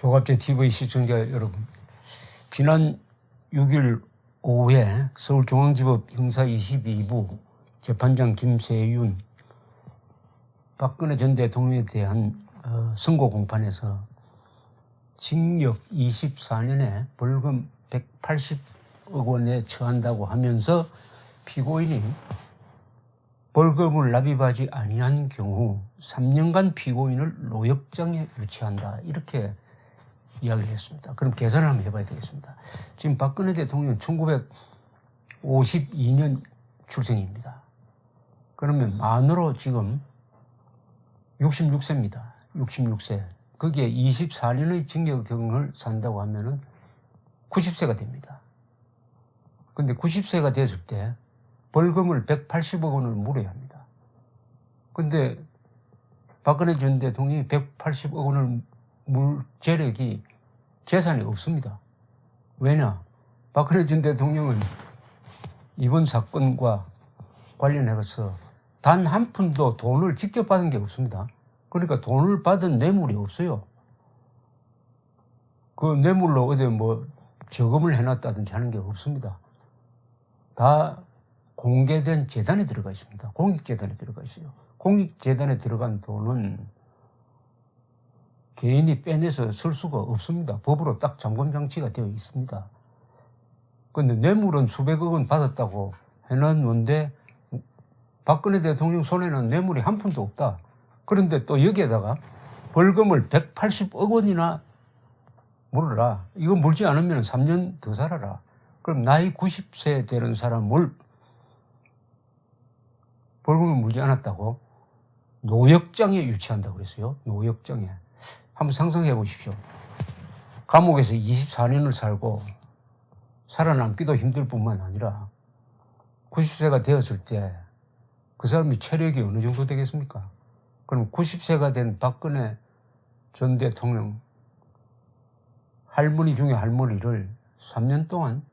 조갑제 TV 시청자 여러분, 지난 6일 오후에 서울중앙지법 형사 22부 재판장 김세윤 박근혜 전 대통령에 대한 선고 공판에서 징역 24년에 벌금 180억 원에 처한다고 하면서 피고인이 벌금을 납입하지 아니한 경우 3년간 피고인을 노역장에 유치한다, 이렇게 이야기를 했습니다. 그럼 계산을 한번 해봐야 되겠습니다. 지금 박근혜 대통령은 1952년 출생입니다. 그러면 만으로 지금 66세입니다. 66세. 거기에 24년의 징역형을 산다고 하면은 90세가 됩니다. 근데 90세가 됐을 때 벌금을 180억 원을 물어야 합니다. 근데 박근혜 전 대통령이 180억 원을 물 재력이 재산이 없습니다. 왜냐? 박근혜 전 대통령은 이번 사건과 관련해서 단 한 푼도 돈을 직접 받은 게 없습니다. 그러니까 돈을 받은 뇌물이 없어요. 그 뇌물로 어디 뭐 저금을 해놨다든지 하는 게 없습니다. 다 공개된 재단에 들어가 있습니다. 공익재단에 들어가 있어요. 공익재단에 들어간 돈은 개인이 빼내서 쓸 수가 없습니다. 법으로 딱 잠금장치가 되어 있습니다. 그런데 뇌물은 수백억 원 받았다고 해놨는데 박근혜 대통령 손에는 뇌물이 한 푼도 없다. 그런데 또 여기에다가 벌금을 180억 원이나 물어라. 이거 물지 않으면 3년 더 살아라. 그럼 나이 90세 되는 사람을 벌금을 물지 않았다고 노역장에 유치한다고 그랬어요. 노역장에. 한번 상상해 보십시오. 감옥에서 24년을 살고 살아남기도 힘들 뿐만 아니라 90세가 되었을 때 그 사람이 체력이 어느 정도 되겠습니까? 그럼 90세가 된 박근혜 전 대통령 할머니 중에 할머니를 3년 동안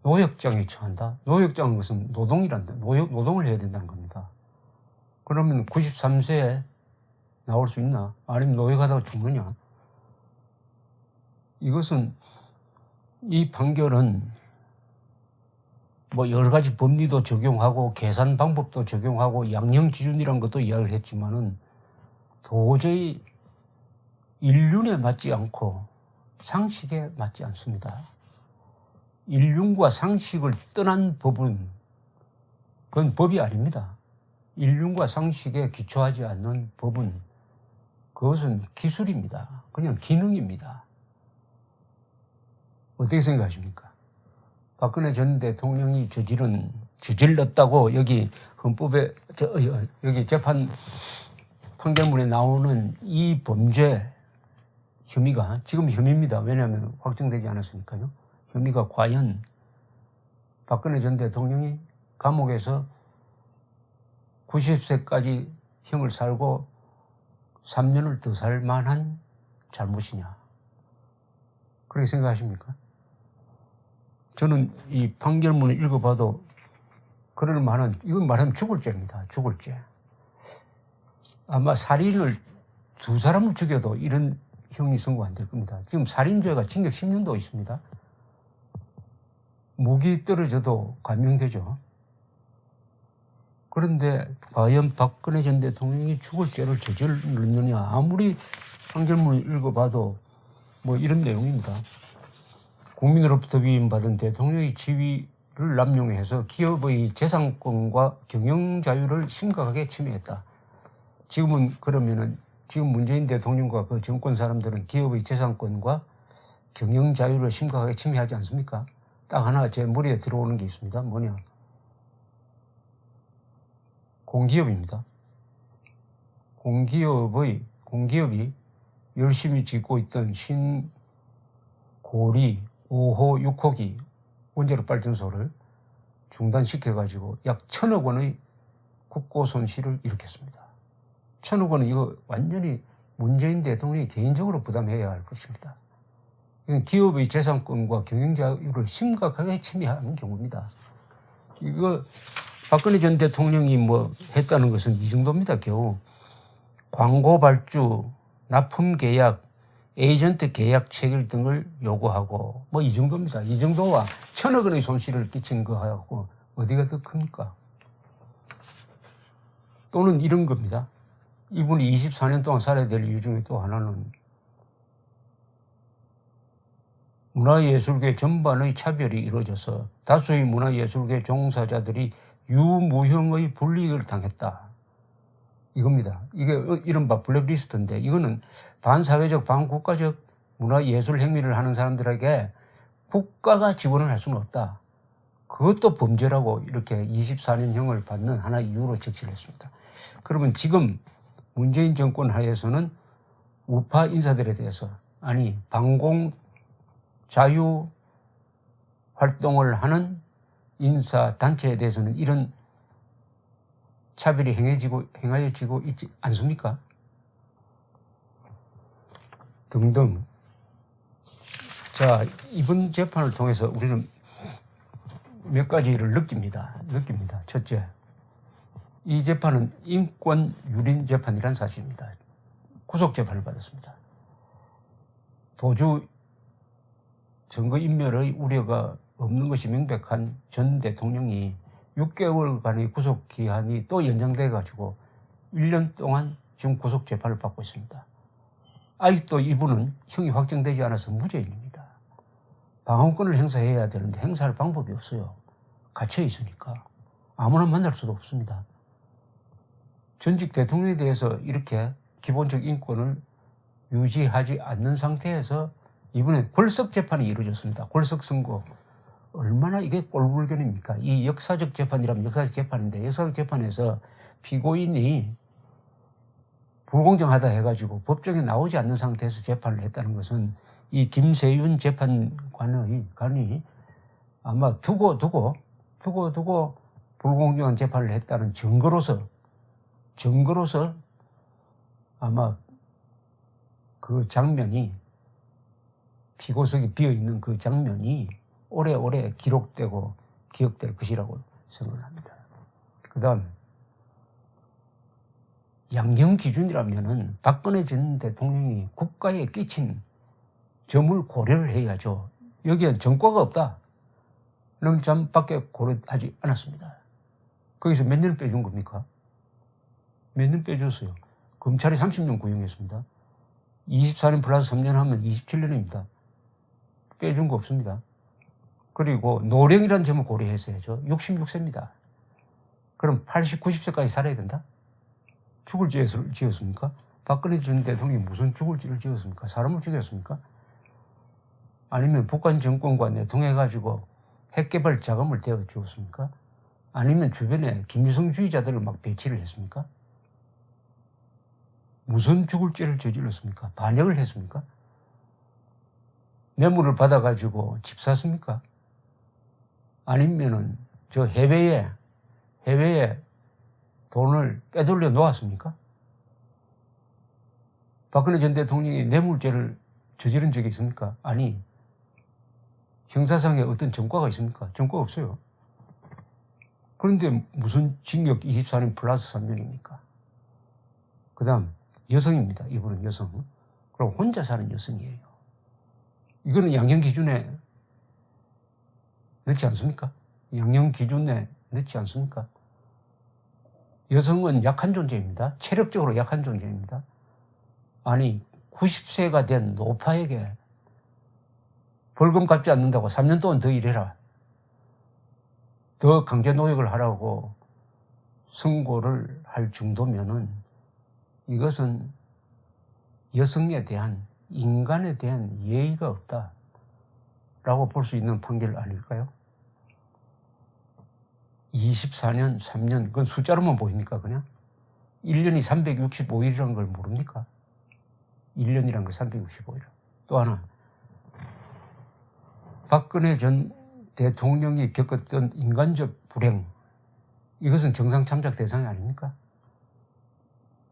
노역장에 처한다? 노역장은 무슨 노동이란다. 노동을 해야 된다는 겁니다. 그러면 93세에 나올 수 있나? 아니면 노역하다가 죽느냐? 이것은, 이 판결은 뭐 여러 가지 법리도 적용하고 계산 방법도 적용하고 양형 기준이란 것도 이야기를 했지만은 도저히 인륜에 맞지 않고 상식에 맞지 않습니다. 인륜과 상식을 떠난 법은 그건 법이 아닙니다. 인륜과 상식에 기초하지 않는 법은 그것은 기술입니다. 그냥 기능입니다. 어떻게 생각하십니까? 박근혜 전 대통령이 저질렀다고 여기 헌법에, 여기 재판 판결문에 나오는 이 범죄 혐의가 지금 혐의입니다. 왜냐하면 확정되지 않았으니까요. 혐의가 과연 박근혜 전 대통령이 감옥에서 90세까지 형을 살고 3년을 더 살 만한 잘못이냐, 그렇게 생각하십니까? 저는 이 판결문을 읽어봐도 그럴 만한, 이건 말하면 죽을 죄입니다. 죽을 죄. 아마 살인을 두 사람을 죽여도 이런 형이 선고 안 될 겁니다. 지금 살인죄가 징역 10년도 있습니다. 무기 떨어져도 감형되죠. 그런데 과연 박근혜 전 대통령이 죽을 죄를 저질렀느냐, 아무리 판결문을 읽어봐도 뭐 이런 내용입니다. 국민으로부터 위임받은 대통령의 지위를 남용해서 기업의 재산권과 경영 자유를 심각하게 침해했다. 지금은 그러면은 지금 문재인 대통령과 그 정권 사람들은 기업의 재산권과 경영 자유를 심각하게 침해하지 않습니까? 딱 하나 제 머리에 들어오는 게 있습니다. 뭐냐? 공기업입니다. 공기업이 열심히 짓고 있던 신고리 5호, 6호기 원자력 발전소를 중단시켜가지고 약 1,000억 원의 국고 손실을 일으켰습니다. 1,000억 원은 이거 완전히 문재인 대통령이 개인적으로 부담해야 할 것입니다. 이건 기업의 재산권과 경영자유를 심각하게 침해하는 경우입니다. 이거 박근혜 전 대통령이 뭐 했다는 것은 이 정도입니다. 겨우 광고 발주, 납품 계약, 에이전트 계약 체결 등을 요구하고 뭐 이 정도입니다. 이 정도와 1,000억 원의 손실을 끼친 거하고 어디가 더 큽니까? 또는 이런 겁니다. 이분이 24년 동안 살아야 될 이유 중에 또 하나는 문화예술계 전반의 차별이 이루어져서 다수의 문화예술계 종사자들이 유무형의 불이익을 당했다. 이겁니다. 이게 이른바 블랙리스트인데 이거는 반사회적, 반국가적 문화예술 행위를 하는 사람들에게 국가가 지원을 할 수는 없다. 그것도 범죄라고 이렇게 24년형을 받는 하나의 이유로 적시를 했습니다. 그러면 지금 문재인 정권 하에서는 우파 인사들에 대해서 아니 반공 자유 활동을 하는 인사 단체에 대해서는 이런 차별이 행하여지고 있지 않습니까? 등등. 자, 이번 재판을 통해서 우리는 몇 가지를 느낍니다. 첫째, 이 재판은 인권 유린 재판이란 사실입니다. 구속 재판을 받았습니다. 도주 증거인멸의 우려가 없는 것이 명백한 전 대통령이 6개월간의 구속 기한이 또 연장돼 가지고 1년 동안 지금 구속 재판을 받고 있습니다. 아직도 이분은 형이 확정되지 않아서 무죄인입니다. 방어권을 행사해야 되는데 행사할 방법이 없어요. 갇혀 있으니까. 아무나 만날 수도 없습니다. 전직 대통령에 대해서 이렇게 기본적 인권을 유지하지 않는 상태에서 이번에 골석 재판이 이루어졌습니다. 골석 선고. 얼마나 이게 꼴불견입니까? 이 역사적 재판이라면 역사적 재판인데 역사적 재판에서 피고인이 불공정하다 해가지고 법정에 나오지 않는 상태에서 재판을 했다는 것은 이 김세윤 재판관이 아마 두고 불공정한 재판을 했다는 증거로서 아마 그 장면이 피고석이 비어있는 그 장면이 오래오래 기록되고 기억될 것이라고 생각을 합니다. 그 다음 양형 기준이라면은 박근혜 전 대통령이 국가에 끼친 점을 고려를 해야죠. 여기엔 전과가 없다. 그런 점밖에 고려하지 않았습니다. 거기서 몇 년 빼준 겁니까? 몇 년 빼줬어요. 검찰이 30년 구형했습니다. 24년 플러스 3년 하면 27년입니다. 빼준 거 없습니다. 그리고 노령이라는 점을 고려했어야죠. 66세입니다. 그럼 80, 90세까지 살아야 된다? 죽을 죄를 지었습니까? 박근혜 전 대통령이 무슨 죽을 죄를 지었습니까? 사람을 죽였습니까? 아니면 북한 정권과 내통해가지고 핵개발 자금을 대어 주었습니까? 아니면 주변에 김일성주의자들을 막 배치를 했습니까? 무슨 죽을 죄를 저질렀습니까? 반역을 했습니까? 뇌물을 받아가지고 집 샀습니까? 아니면은 저 해외에 돈을 빼돌려 놓았습니까? 박근혜 전 대통령이 뇌물죄를 저지른 적이 있습니까? 아니, 형사상에 어떤 전과가 있습니까? 전과 없어요. 그런데 무슨 징역 24년 플러스 3년입니까? 그 다음 여성입니다. 이분은 여성. 그럼 혼자 사는 여성이에요. 이거는 양형 기준에 넣지 않습니까? 양형 기준에 넣지 않습니까? 여성은 약한 존재입니다. 체력적으로 약한 존재입니다. 아니 90세가 된 노파에게 벌금 갚지 않는다고 3년 동안 더 일해라. 더 강제 노역을 하라고 선고를 할 정도면은 이것은 여성에 대한 인간에 대한 예의가 없다라고 볼 수 있는 판결 아닐까요? 24년, 3년, 그건 숫자로만 보입니까, 그냥? 1년이 365일이라는 걸 모릅니까? 1년이란 걸 365일. 또 하나, 박근혜 전 대통령이 겪었던 인간적 불행, 이것은 정상 참작 대상이 아닙니까?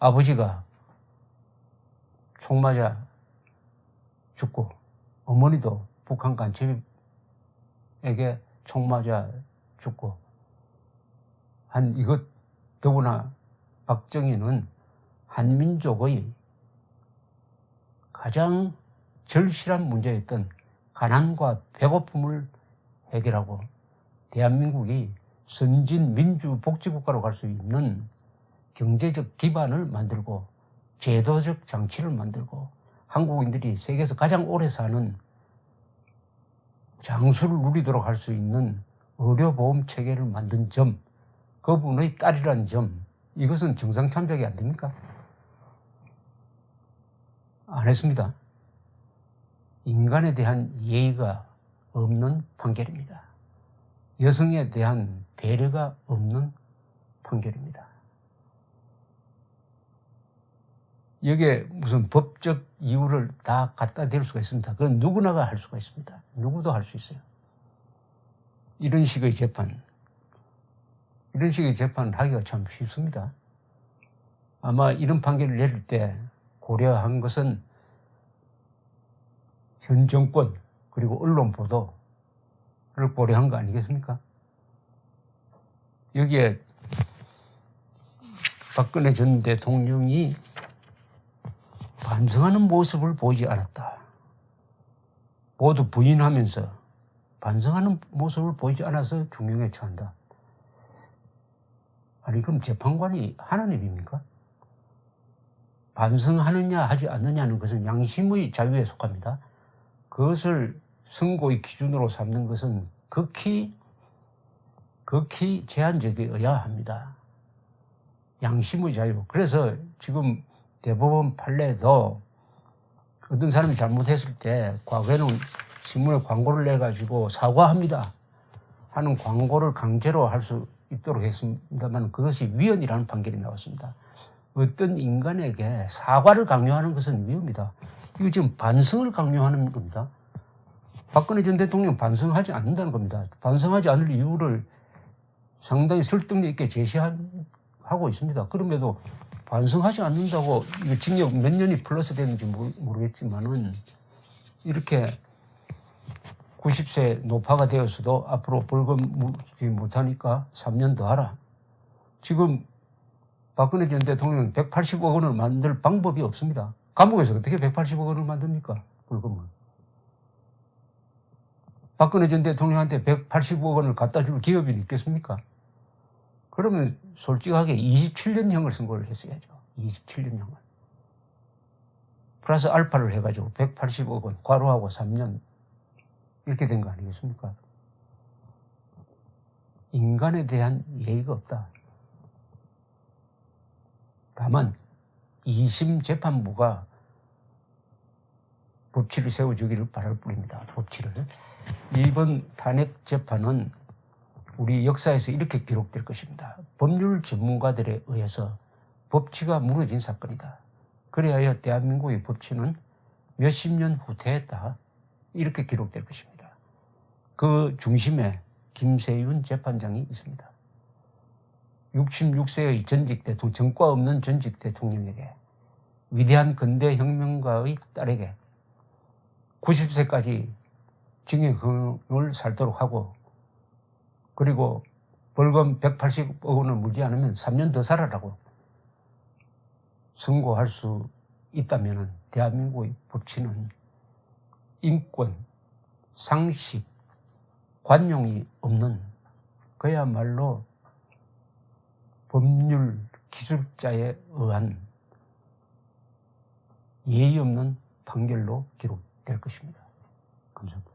아버지가 총 맞아 죽고, 어머니도 북한 간첩에게 총 맞아 죽고, 이것 더구나 박정희는 한민족의 가장 절실한 문제였던 가난과 배고픔을 해결하고 대한민국이 선진 민주복지국가로 갈 수 있는 경제적 기반을 만들고 제도적 장치를 만들고 한국인들이 세계에서 가장 오래 사는 장수를 누리도록 할 수 있는 의료보험 체계를 만든 점, 그분의 딸이라는 점, 이것은 정상참작이 안 됩니까? 안 했습니다. 인간에 대한 예의가 없는 판결입니다. 여성에 대한 배려가 없는 판결입니다. 여기에 무슨 법적 이유를 다 갖다 댈 수가 있습니다. 그건 누구나가 할 수가 있습니다. 누구도 할 수 있어요. 이런 식의 재판을 하기가 참 쉽습니다. 아마 이런 판결을 내릴 때 고려한 것은 현 정권 그리고 언론 보도를 고려한 거 아니겠습니까? 여기에 박근혜 전 대통령이 반성하는 모습을 보이지 않았다. 모두 부인하면서 반성하는 모습을 보이지 않아서 중형에 처한다. 아니 그럼 재판관이 하나님입니까? 반성하느냐 하지 않느냐는 것은 양심의 자유에 속합니다. 그것을 선고의 기준으로 삼는 것은 극히 제한적이어야 합니다. 양심의 자유. 그래서 지금 대법원 판례도 어떤 사람이 잘못했을 때 과거에는 신문에 광고를 내가지고 사과합니다 하는 광고를 강제로 할 수 있도록 했습니다만 그것이 위헌이라는 판결이 나왔습니다. 어떤 인간에게 사과를 강요하는 것은 위헌입니다. 이거 지금 반성을 강요하는 겁니다. 박근혜 전 대통령 반성하지 않는다는 겁니다. 반성하지 않을 이유를 상당히 설득력 있게 제시하고 있습니다. 그럼에도 반성하지 않는다고 이거 징역 몇 년이 플러스 되는지 모르겠지만은 이렇게 90세 노파가 되었어도 앞으로 벌금 물지 못하니까 3년 더 하라. 지금 박근혜 전 대통령은 180억 원을 만들 방법이 없습니다. 감옥에서 어떻게 180억 원을 만듭니까? 벌금을. 박근혜 전 대통령한테 180억 원을 갖다 줄 기업이 있겠습니까? 그러면 솔직하게 27년형을 선고를 했어야죠. 27년형을. 플러스 알파를 해가지고 180억 원, 과로하고 3년. 이렇게 된 거 아니겠습니까? 인간에 대한 예의가 없다. 다만 2심 재판부가 법치를 세워주기를 바랄 뿐입니다. 법치를. 이번 탄핵 재판은 우리 역사에서 이렇게 기록될 것입니다. 법률 전문가들에 의해서 법치가 무너진 사건이다. 그래야 대한민국의 법치는 몇십 년 후퇴했다. 이렇게 기록될 것입니다. 그 중심에 김세윤 재판장이 있습니다. 66세의 전직 대통령, 전과 없는 전직 대통령에게 위대한 근대 혁명가의 딸에게 90세까지 징역을 살도록 하고 그리고 벌금 180억 원을 물지 않으면 3년 더 살아라고 선고할 수 있다면 대한민국의 법치는 인권, 상식, 관용이 없는 그야말로 법률 기술자에 의한 예의 없는 판결로 기록될 것입니다. 감사합니다.